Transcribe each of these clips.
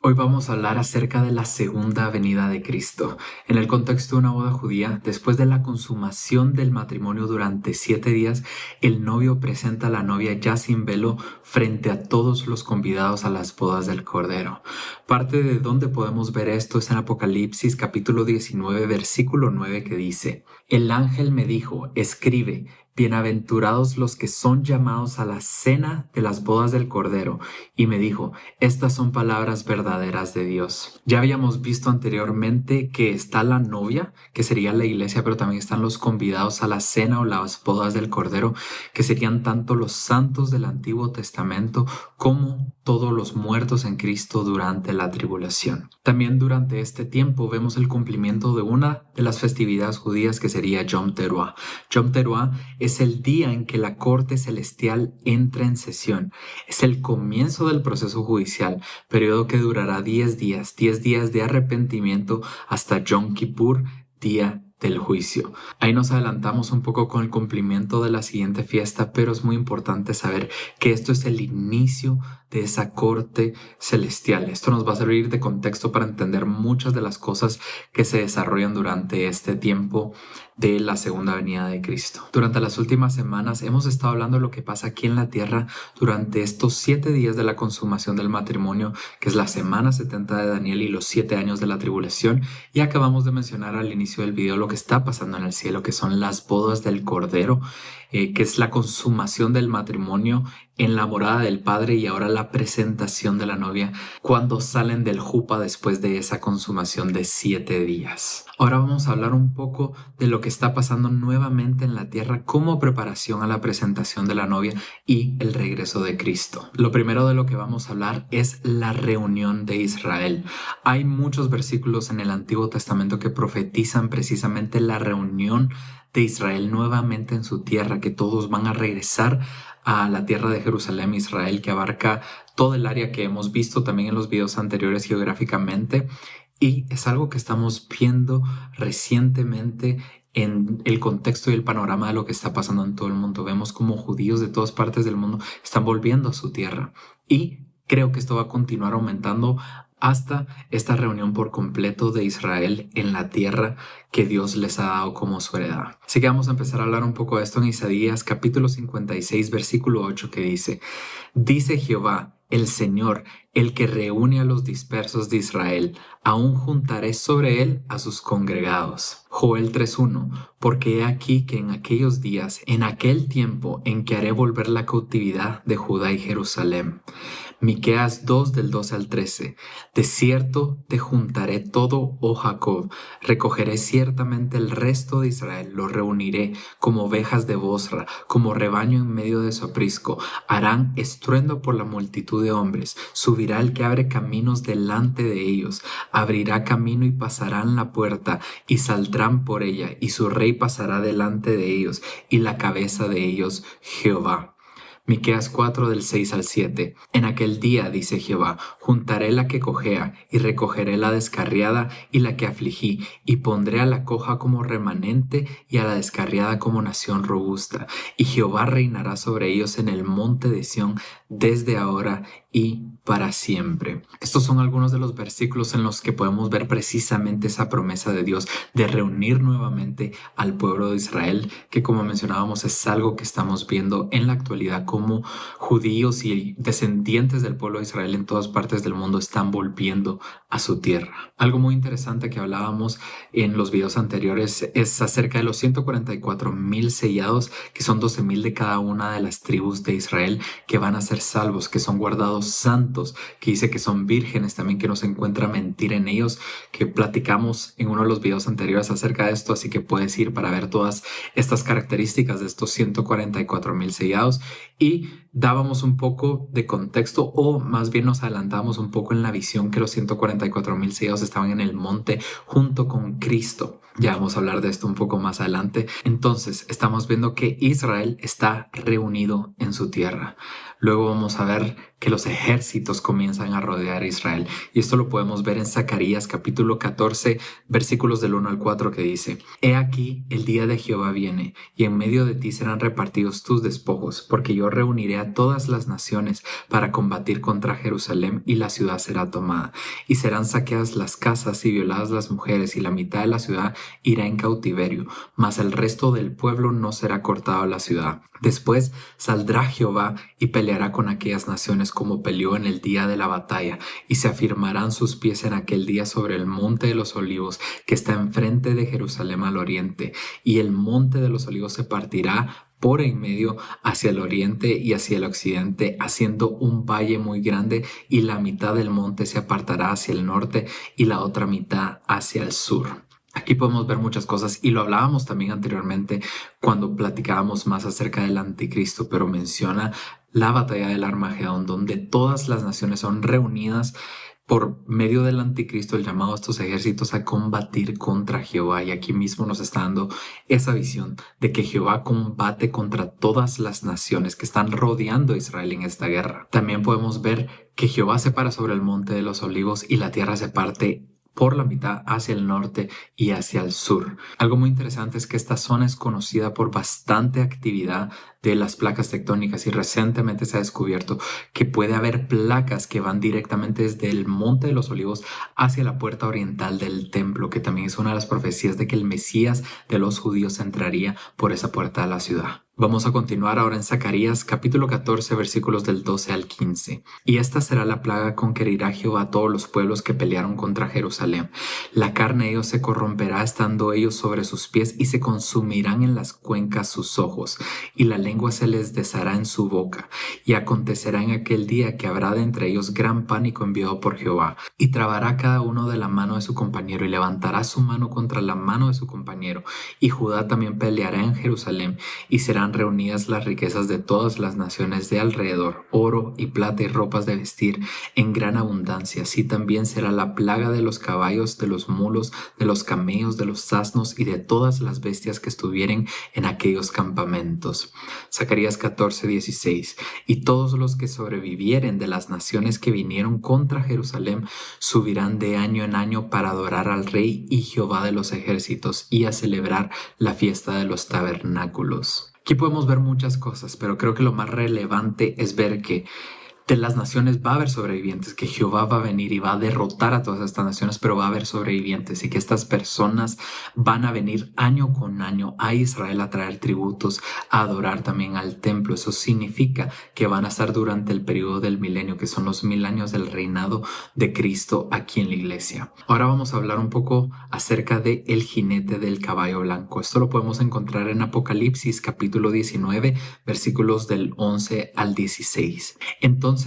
Hoy vamos a hablar acerca de la segunda venida de Cristo. En el contexto de una boda judía, después de la consumación del matrimonio durante 7 días, el novio presenta a la novia ya sin velo frente a todos los convidados a las bodas del Cordero. Parte de donde podemos ver esto es en Apocalipsis capítulo 19, versículo 9, que dice: El ángel me dijo, escribe, bienaventurados los que son llamados a la cena de las bodas del Cordero. Y me dijo, estas son palabras verdaderas de Dios. Ya habíamos visto anteriormente que está la novia, que sería la iglesia, pero también están los convidados a la cena o las bodas del Cordero, que serían tanto los santos del Antiguo Testamento como todos los muertos en Cristo durante la tribulación. También durante este tiempo vemos el cumplimiento de una de las festividades judías, que sería Yom Teruah. Yom Teruah es el día en que la corte celestial entra en sesión. Es el comienzo del proceso judicial, periodo que durará 10 días de arrepentimiento hasta Yom Kippur, día del juicio. Ahí nos adelantamos un poco con el cumplimiento de la siguiente fiesta, pero es muy importante saber que esto es el inicio de esa corte celestial. Esto nos va a servir de contexto para entender muchas de las cosas que se desarrollan durante este tiempo de la segunda venida de Cristo. Durante las últimas semanas hemos estado hablando de lo que pasa aquí en la tierra durante estos 7 días de la consumación del matrimonio, que es la semana 70 de Daniel y los 7 años de la tribulación, y acabamos de mencionar al inicio del video lo que está pasando en el cielo, que son las bodas del Cordero, que es la consumación del matrimonio en la morada del Padre, y ahora la presentación de la novia cuando salen del jupa después de esa consumación de 7 días. Ahora vamos a hablar un poco de lo que está pasando nuevamente en la tierra como preparación a la presentación de la novia y el regreso de Cristo. Lo primero de lo que vamos a hablar es la reunión de Israel. Hay muchos versículos en el Antiguo Testamento que profetizan precisamente la reunión de Israel nuevamente en su tierra, que todos van a regresar a la tierra de Jerusalén, Israel, que abarca todo el área que hemos visto también en los videos anteriores geográficamente, y es algo que estamos viendo recientemente en el contexto y el panorama de lo que está pasando en todo el mundo. Vemos como judíos de todas partes del mundo están volviendo a su tierra, y creo que esto va a continuar aumentando hasta esta reunión por completo de Israel en la tierra que Dios les ha dado como su heredad. Así que vamos a empezar a hablar un poco de esto en Isaías capítulo 56 versículo 8, que dice: Dice Jehová, el Señor, el que reúne a los dispersos de Israel, aún juntaré sobre él a sus congregados. Joel 3:1, porque he aquí que en aquellos días, en aquel tiempo en que haré volver la cautividad de Judá y Jerusalén. Miqueas 2 del 12 al 13. De cierto te juntaré todo, oh Jacob, recogeré ciertamente el resto de Israel, lo reuniré como ovejas de Bosra, como rebaño en medio de su aprisco. Harán estruendo por la multitud de hombres, subirá el que abre caminos delante de ellos, abrirá camino y pasarán la puerta, y saldrán por ella, y su rey pasará delante de ellos, y la cabeza de ellos Jehová. Miqueas 4 del 6 al 7. En aquel día, dice Jehová, juntaré la que cojea, y recogeré la descarriada y la que afligí, y pondré a la coja como remanente y a la descarriada como nación robusta. Y Jehová reinará sobre ellos en el monte de Sión desde ahora y para siempre. Estos son algunos de los versículos en los que podemos ver precisamente esa promesa de Dios de reunir nuevamente al pueblo de Israel, que, como mencionábamos, es algo que estamos viendo en la actualidad, como judíos y descendientes del pueblo de Israel en todas partes del mundo están volviendo a su tierra. Algo muy interesante que hablábamos en los videos anteriores es acerca de los 144,000 sellados, que son 12,000 de cada una de las tribus de Israel, que van a ser salvos, que son guardados santos, que dice que son vírgenes también, que no se encuentra mentira en ellos, que platicamos en uno de los videos anteriores acerca de esto, así que puedes ir para ver todas estas características de estos 144,000 sellados. Y dábamos un poco de contexto, o más bien nos adelantamos un poco en la visión, que los 144,000 sellados estaban en el monte junto con Cristo. Ya vamos a hablar de esto un poco más adelante. Entonces, estamos viendo que Israel está reunido en su tierra. Luego vamos a ver que los ejércitos comienzan a rodear a Israel. Y esto lo podemos ver en Zacarías capítulo 14, versículos del 1 al 4, que dice: He aquí, el día de Jehová viene, y en medio de ti serán repartidos tus despojos, porque yo reuniré a todas las naciones para combatir contra Jerusalén, y la ciudad será tomada. Y serán saqueadas las casas y violadas las mujeres, y la mitad de la ciudad irá en cautiverio, mas el resto del pueblo no será cortado a la ciudad. Después saldrá Jehová y peleará con aquellas naciones como peleó en el día de la batalla, y se afirmarán sus pies en aquel día sobre el monte de los olivos que está enfrente de Jerusalén al oriente, y el monte de los olivos se partirá por en medio hacia el oriente y hacia el occidente, haciendo un valle muy grande, y la mitad del monte se apartará hacia el norte y la otra mitad hacia el sur. Aquí podemos ver muchas cosas y lo hablábamos también anteriormente cuando platicábamos más acerca del anticristo, pero menciona la batalla del Armagedón, donde todas las naciones son reunidas por medio del anticristo, el llamado a estos ejércitos a combatir contra Jehová. Y aquí mismo nos está dando esa visión de que Jehová combate contra todas las naciones que están rodeando a Israel en esta guerra. También podemos ver que Jehová se para sobre el monte de los olivos y la tierra se parte por la mitad hacia el norte y hacia el sur. Algo muy interesante es que esta zona es conocida por bastante actividad de las placas tectónicas, y recientemente se ha descubierto que puede haber placas que van directamente desde el Monte de los Olivos hacia la puerta oriental del templo, que también es una de las profecías de que el Mesías de los judíos entraría por esa puerta de la ciudad. Vamos a continuar ahora en Zacarías capítulo 14 versículos del 12 al 15. Y esta será la plaga con que herirá Jehová a todos los pueblos que pelearon contra Jerusalén. La carne de ellos se corromperá estando ellos sobre sus pies, y se consumirán en las cuencas sus ojos, y la lengua se les deshará en su boca. Y acontecerá en aquel día que habrá de entre ellos gran pánico enviado por Jehová, y trabará cada uno de la mano de su compañero, y levantará su mano contra la mano de su compañero. Y Judá también peleará en Jerusalén, y serán reunidas las riquezas de todas las naciones de alrededor, oro y plata y ropas de vestir en gran abundancia. Así también será la plaga de los caballos, de los mulos, de los camellos, de los asnos y de todas las bestias que estuvieren en aquellos campamentos. Zacarías 14:16. Y todos los que sobrevivieren de las naciones que vinieron contra Jerusalén subirán de año en año para adorar al Rey y Jehová de los ejércitos, y a celebrar la fiesta de los tabernáculos. Aquí podemos ver muchas cosas, pero creo que lo más relevante es ver que de las naciones va a haber sobrevivientes, que Jehová va a venir y va a derrotar a todas estas naciones, pero va a haber sobrevivientes, y que estas personas van a venir año con año a Israel a traer tributos, a adorar también al templo. Eso significa que van a estar durante el periodo del milenio, que son los 1000 años del reinado de Cristo aquí en la iglesia. Ahora vamos a hablar un poco acerca de el jinete del caballo blanco. Esto lo podemos encontrar en Apocalipsis capítulo 19, versículos del 11 al 16. Entonces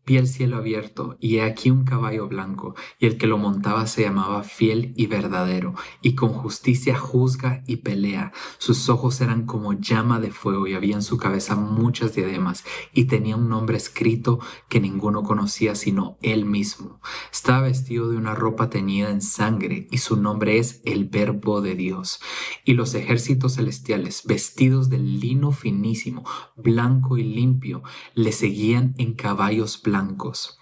vi el cielo abierto, y he aquí un caballo blanco, y el que lo montaba se llamaba Fiel y Verdadero, y con justicia juzga y pelea. Sus ojos eran como llama de fuego, y había en su cabeza muchas diademas, y tenía un nombre escrito que ninguno conocía sino él mismo. Estaba vestido de una ropa teñida en sangre, y su nombre es el Verbo de Dios. Y los ejércitos celestiales, vestidos de lino finísimo, blanco y limpio, le seguían en caballos blancos.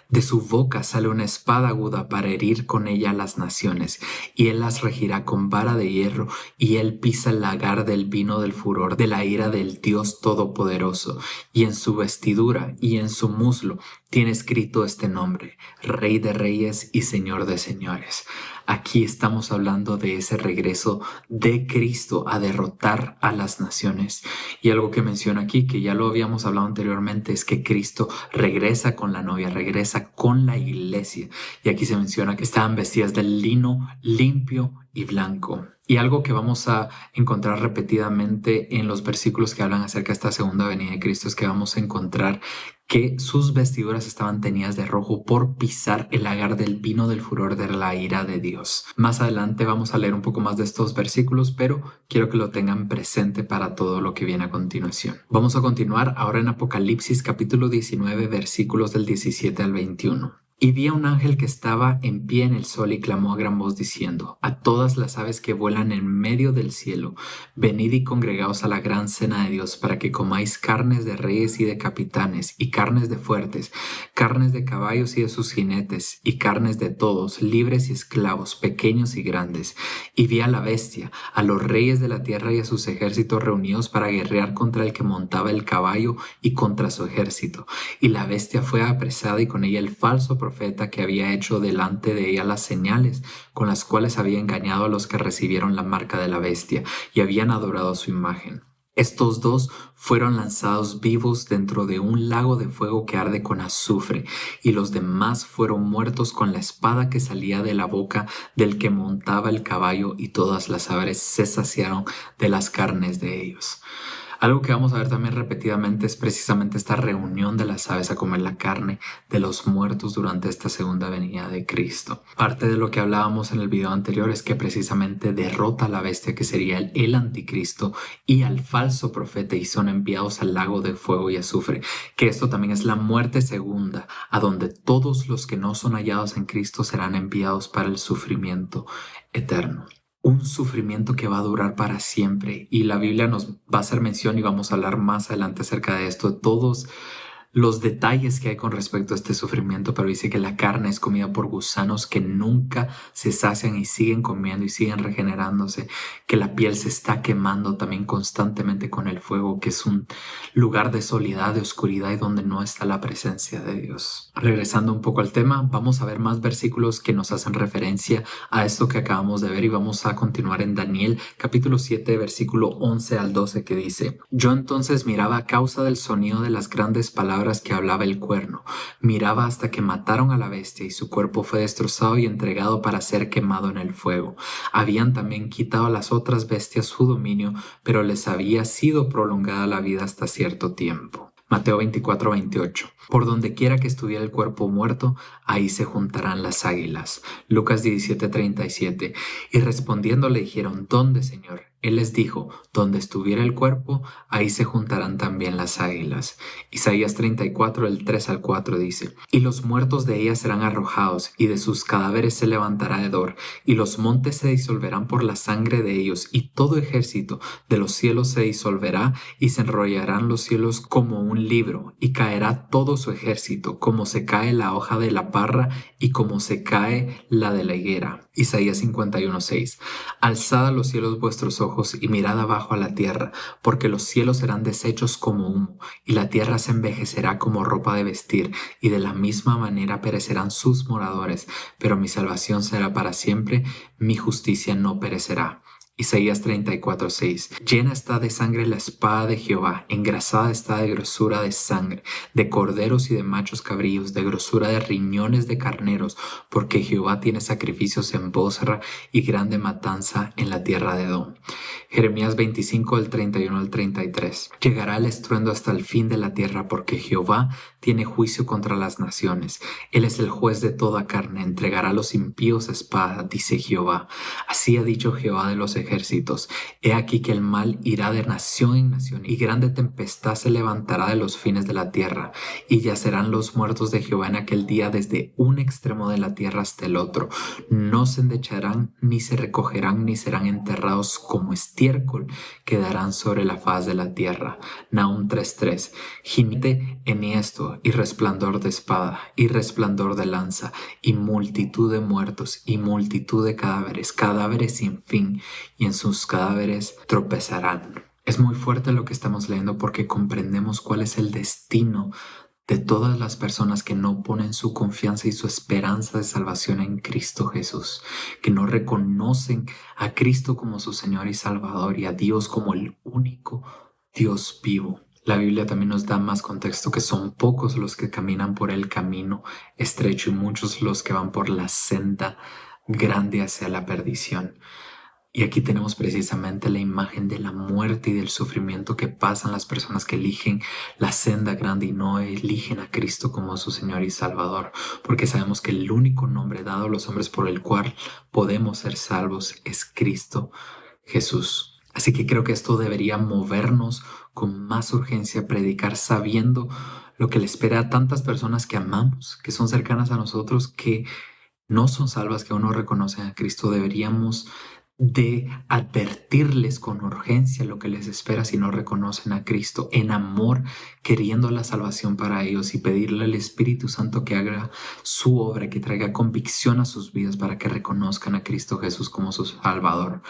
De su boca sale una espada aguda para herir con ella a las naciones, y él las regirá con vara de hierro, y él pisa el lagar del vino del furor de la ira del Dios Todopoderoso. Y en su vestidura y en su muslo tiene escrito este nombre: Rey de Reyes y Señor de Señores. Aquí estamos hablando de ese regreso de Cristo a derrotar a las naciones. Y algo que menciona aquí, que ya lo habíamos hablado anteriormente, es que Cristo regresa con la novia, regresa con la iglesia. Y aquí se menciona que estaban vestidas de lino limpio y blanco. Y algo que vamos a encontrar repetidamente en los versículos que hablan acerca de esta segunda venida de Cristo es que vamos a encontrar que sus vestiduras estaban teñidas de rojo por pisar el lagar del vino del furor de la ira de Dios. Más adelante vamos a leer un poco más de estos versículos, pero quiero que lo tengan presente para todo lo que viene a continuación. Vamos a continuar ahora en Apocalipsis capítulo 19, versículos del 17 al 21. Y vi a un ángel que estaba en pie en el sol y clamó a gran voz diciendo: a todas las aves que vuelan en medio del cielo, venid y congregaos a la gran cena de Dios, para que comáis carnes de reyes y de capitanes, y carnes de fuertes, carnes de caballos y de sus jinetes, y carnes de todos, libres y esclavos, pequeños y grandes. Y vi a la bestia, a los reyes de la tierra y a sus ejércitos reunidos para guerrear contra el que montaba el caballo y contra su ejército. Y la bestia fue apresada y con ella el falso profeta que había hecho delante de ella las señales con las cuales había engañado a los que recibieron la marca de la bestia y habían adorado su imagen. Estos dos fueron lanzados vivos dentro de un lago de fuego que arde con azufre, y los demás fueron muertos con la espada que salía de la boca del que montaba el caballo, y todas las aves se saciaron de las carnes de ellos. Algo que vamos a ver también repetidamente es precisamente esta reunión de las aves a comer la carne de los muertos durante esta segunda venida de Cristo. Parte de lo que hablábamos en el video anterior es que precisamente derrota a la bestia, que sería el anticristo, y al falso profeta, y son enviados al lago de fuego y azufre, que esto también es la muerte segunda, a donde todos los que no son hallados en Cristo serán enviados para el sufrimiento eterno. Un sufrimiento que va a durar para siempre, y la Biblia nos va a hacer mención, y vamos a hablar más adelante acerca de esto, todos los detalles que hay con respecto a este sufrimiento, pero dice que la carne es comida por gusanos que nunca se sacian y siguen comiendo y siguen regenerándose, que la piel se está quemando también constantemente con el fuego, que es un lugar de soledad, de oscuridad y donde no está la presencia de Dios. Regresando un poco al tema, vamos a ver más versículos que nos hacen referencia a esto que acabamos de ver, y vamos a continuar en Daniel capítulo 7 versículo 11 al 12, que dice: yo entonces miraba a causa del sonido de las grandes palabras que hablaba el cuerno, miraba hasta que mataron a la bestia, y su cuerpo fue destrozado y entregado para ser quemado en el fuego. Habían también quitado a las otras bestias su dominio, pero les había sido prolongada la vida hasta cierto tiempo. Mateo 24:28. Por donde quiera que estuviera el cuerpo muerto, ahí se juntarán las águilas. Lucas 17:37. Y respondiendo le dijeron: ¿dónde, Señor? Él les dijo: donde estuviera el cuerpo, ahí se juntarán también las águilas. Isaías 34, del 3 al 4 dice: y los muertos de ella serán arrojados, y de sus cadáveres se levantará hedor, y los montes se disolverán por la sangre de ellos, y todo ejército de los cielos se disolverá, y se enrollarán los cielos como un libro, y caerá todo su ejército, como se cae la hoja de la parra, y como se cae la de la higuera. Isaías 51:6. Alzad a los cielos vuestros ojos y mirad abajo a la tierra, porque los cielos serán deshechos como humo, y la tierra se envejecerá como ropa de vestir, y de la misma manera perecerán sus moradores, pero mi salvación será para siempre, mi justicia no perecerá. Isaías 34:6. Llena está de sangre la espada de Jehová, engrasada está de grosura de sangre, de corderos y de machos cabríos, de grosura de riñones de carneros, porque Jehová tiene sacrificios en Bosra y grande matanza en la tierra de Edom. Jeremías 25, del 31 al 33. Llegará el estruendo hasta el fin de la tierra, porque Jehová tiene juicio contra las naciones. Él es el juez de toda carne, entregará a los impíos a espada, dice Jehová. Así ha dicho Jehová de los ejércitos: he aquí que el mal irá de nación en nación, y grande tempestad se levantará de los fines de la tierra, y yacerán los muertos de Jehová en aquel día desde un extremo de la tierra hasta el otro. No se endecharán, ni se recogerán, ni serán enterrados como estiércol, quedarán sobre la faz de la tierra. Nahum 3:3. Gimite enhiesto, y resplandor de espada, y resplandor de lanza, y multitud de muertos, y multitud de cadáveres, cadáveres sin fin, y en sus cadáveres tropezarán. Es muy fuerte lo que estamos leyendo, porque comprendemos cuál es el destino de todas las personas que no ponen su confianza y su esperanza de salvación en Cristo Jesús, que no reconocen a Cristo como su Señor y Salvador, y a Dios como el único Dios vivo. La Biblia también nos da más contexto, que son pocos los que caminan por el camino estrecho y muchos los que van por la senda grande hacia la perdición. Y aquí tenemos precisamente la imagen de la muerte y del sufrimiento que pasan las personas que eligen la senda grande y no eligen a Cristo como su Señor y Salvador, porque sabemos que el único nombre dado a los hombres por el cual podemos ser salvos es Cristo Jesús. Así que creo que esto debería movernos con más urgencia predicar sabiendo lo que le espera a tantas personas que amamos, que son cercanas a nosotros, que no son salvas, que aún no reconocen a Cristo. Deberíamos de advertirles con urgencia lo que les espera si no reconocen a Cristo, en amor, queriendo la salvación para ellos, y pedirle al Espíritu Santo que haga su obra, que traiga convicción a sus vidas para que reconozcan a Cristo Jesús como su Salvador.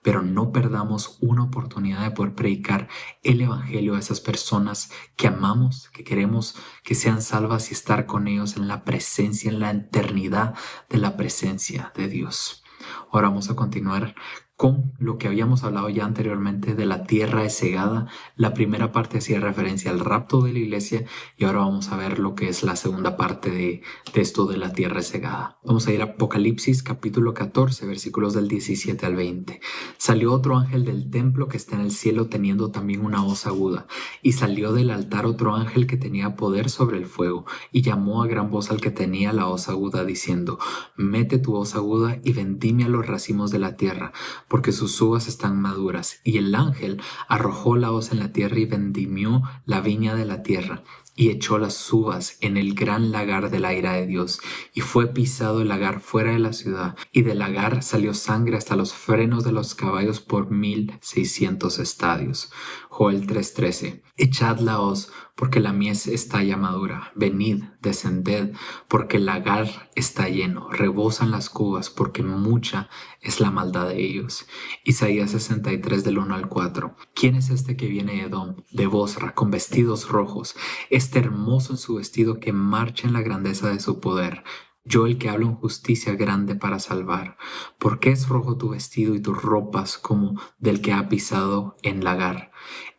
Pero no perdamos una oportunidad de poder predicar el Evangelio a esas personas que amamos, que queremos que sean salvas y estar con ellos en la presencia, en la eternidad de la presencia de Dios. Ahora vamos a continuar con lo que habíamos hablado ya anteriormente de la tierra es cegada. La primera parte hacía referencia al rapto de la iglesia y ahora vamos a ver lo que es la segunda parte de esto de la tierra es cegada. Vamos a ir a Apocalipsis capítulo 14, versículos del 17 al 20. Salió otro ángel del templo que está en el cielo teniendo también una hoz aguda, y salió del altar otro ángel que tenía poder sobre el fuego, y llamó a gran voz al que tenía la hoz aguda diciendo: mete tu hoz aguda y vendimia los racimos de la tierra, porque sus uvas están maduras. Y el ángel arrojó la hoz en la tierra y vendimió la viña de la tierra, y echó las uvas en el gran lagar de la ira de Dios. Y fue pisado el lagar fuera de la ciudad, y del lagar salió sangre hasta los frenos de los caballos por 1600 estadios. Joel 3:13. Echad la hoz, porque la mies está ya madura. Venid, descended, porque el lagar está lleno. Rebosan las cubas, porque mucha es la maldad de ellos. Isaías 63 del 1 al 4. ¿Quién es este que viene de Edom, de Bosra, con vestidos rojos? Este hermoso en su vestido, que marcha en la grandeza de su poder. Yo, el que hablo en justicia, grande para salvar. ¿Por qué es rojo tu vestido y tus ropas como del que ha pisado en lagar?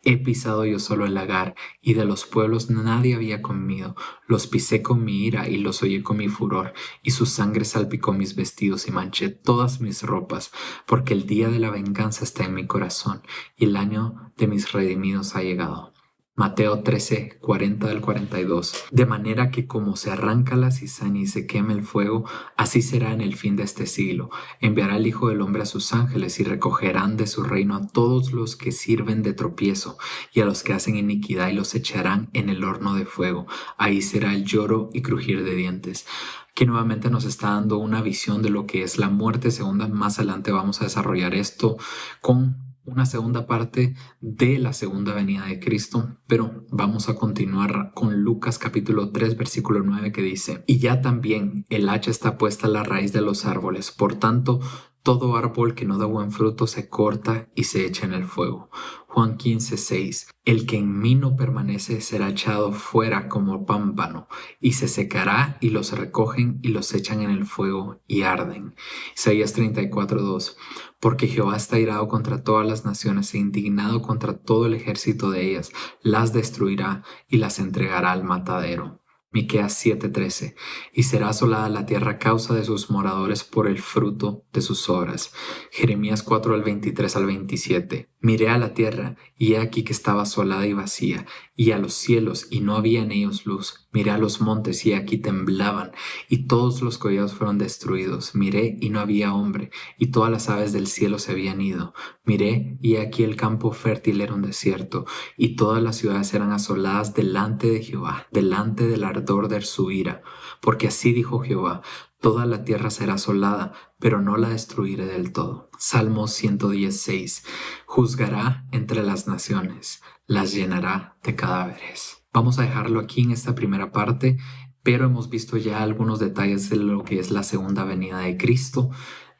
He pisado yo solo el lagar, y de los pueblos nadie había conmigo. Los pisé con mi ira y los hollé con mi furor, y su sangre salpicó mis vestidos y manché todas mis ropas, porque el día de la venganza está en mi corazón, y el año de mis redimidos ha llegado. Mateo 13, 40 al 42. De manera que como se arranca la cizaña y se quema el fuego, así será en el fin de este siglo. Enviará el Hijo del Hombre a sus ángeles y recogerán de su reino a todos los que sirven de tropiezo y a los que hacen iniquidad, y los echarán en el horno de fuego. Ahí será el lloro y crujir de dientes. Que nuevamente nos está dando una visión de lo que es la muerte segunda. Más adelante vamos a desarrollar esto con una segunda parte de la segunda venida de Cristo, pero vamos a continuar con Lucas capítulo 3 versículo 9, que dice: y ya también el hacha está puesta a la raíz de los árboles, por tanto todo árbol que no da buen fruto se corta y se echa en el fuego. Juan 15:6. El que en mí no permanece será echado fuera como pámpano, y se secará, y los recogen y los echan en el fuego y arden. Isaías 34:2. Porque Jehová está irado contra todas las naciones e indignado contra todo el ejército de ellas, las destruirá y las entregará al matadero. Miqueas 7:13. Y será asolada la tierra a causa de sus moradores por el fruto de sus obras. Jeremías 4 al 23 al 27. Miré a la tierra, y he aquí que estaba asolada y vacía, y a los cielos, y no había en ellos luz. Miré a los montes, y aquí temblaban, y todos los collados fueron destruidos. Miré, y no había hombre, y todas las aves del cielo se habían ido. Miré, y aquí el campo fértil era un desierto, y todas las ciudades eran asoladas delante de Jehová, delante del ardor de su ira. Porque así dijo Jehová: toda la tierra será asolada, pero no la destruiré del todo. Salmo 116. Juzgará entre las naciones, las llenará de cadáveres. Vamos a dejarlo aquí en esta primera parte, pero hemos visto ya algunos detalles de lo que es la segunda venida de Cristo,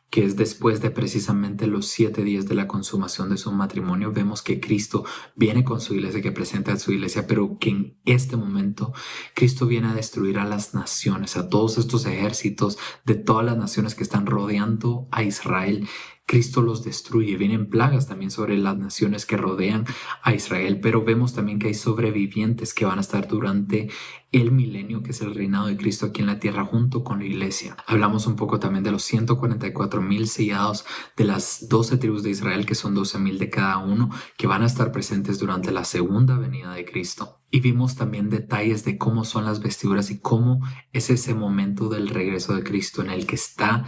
que es después de precisamente los 7 días de la consumación de su matrimonio. Vemos que Cristo viene con su iglesia, que presenta a su iglesia, pero que en este momento Cristo viene a destruir a las naciones, a todos estos ejércitos de todas las naciones que están rodeando a Israel. Cristo los destruye. Vienen plagas también sobre las naciones que rodean a Israel, pero vemos también que hay sobrevivientes que van a estar durante el milenio, que es el reinado de Cristo aquí en la tierra junto con la iglesia. Hablamos un poco también de los 144,000 sellados de las 12 tribus de Israel, que son 12,000 de cada uno, que van a estar presentes durante la segunda venida de Cristo. Y vimos también detalles de cómo son las vestiduras y cómo es ese momento del regreso de Cristo en el que está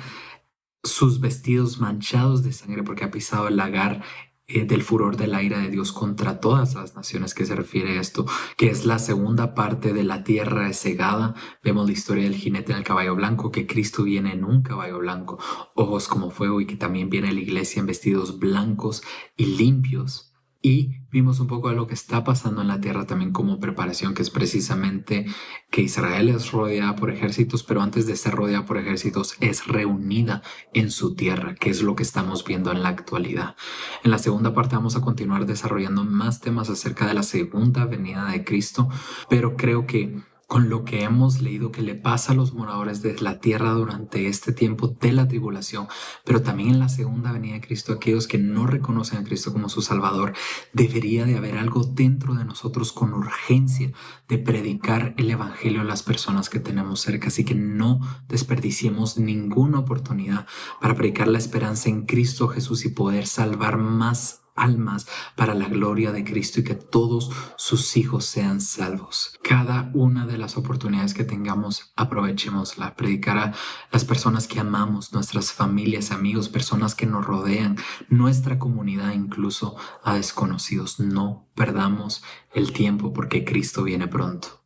sus vestidos manchados de sangre porque ha pisado el lagar del furor de la ira de Dios contra todas las naciones, que se refiere a esto, que es la segunda parte de la tierra es cegada. Vemos la historia del jinete del caballo blanco, que Cristo viene en un caballo blanco, ojos como fuego, y que también viene la iglesia en vestidos blancos y limpios. Y vimos un poco de lo que está pasando en la tierra también como preparación, que es precisamente que Israel es rodeada por ejércitos, pero antes de ser rodeada por ejércitos es reunida en su tierra, que es lo que estamos viendo en la actualidad. En la segunda parte vamos a continuar desarrollando más temas acerca de la segunda venida de Cristo, pero creo que con lo que hemos leído que le pasa a los moradores de la tierra durante este tiempo de la tribulación, pero también en la segunda venida de Cristo, aquellos que no reconocen a Cristo como su Salvador, debería de haber algo dentro de nosotros con urgencia de predicar el Evangelio a las personas que tenemos cerca. Así que no desperdiciemos ninguna oportunidad para predicar la esperanza en Cristo Jesús y poder salvar más almas para la gloria de Cristo, y que todos sus hijos sean salvos. Cada una de las oportunidades que tengamos, aprovechémosla. Predicar a las personas que amamos, nuestras familias, amigos, personas que nos rodean, nuestra comunidad, incluso a desconocidos. No perdamos el tiempo, porque Cristo viene pronto.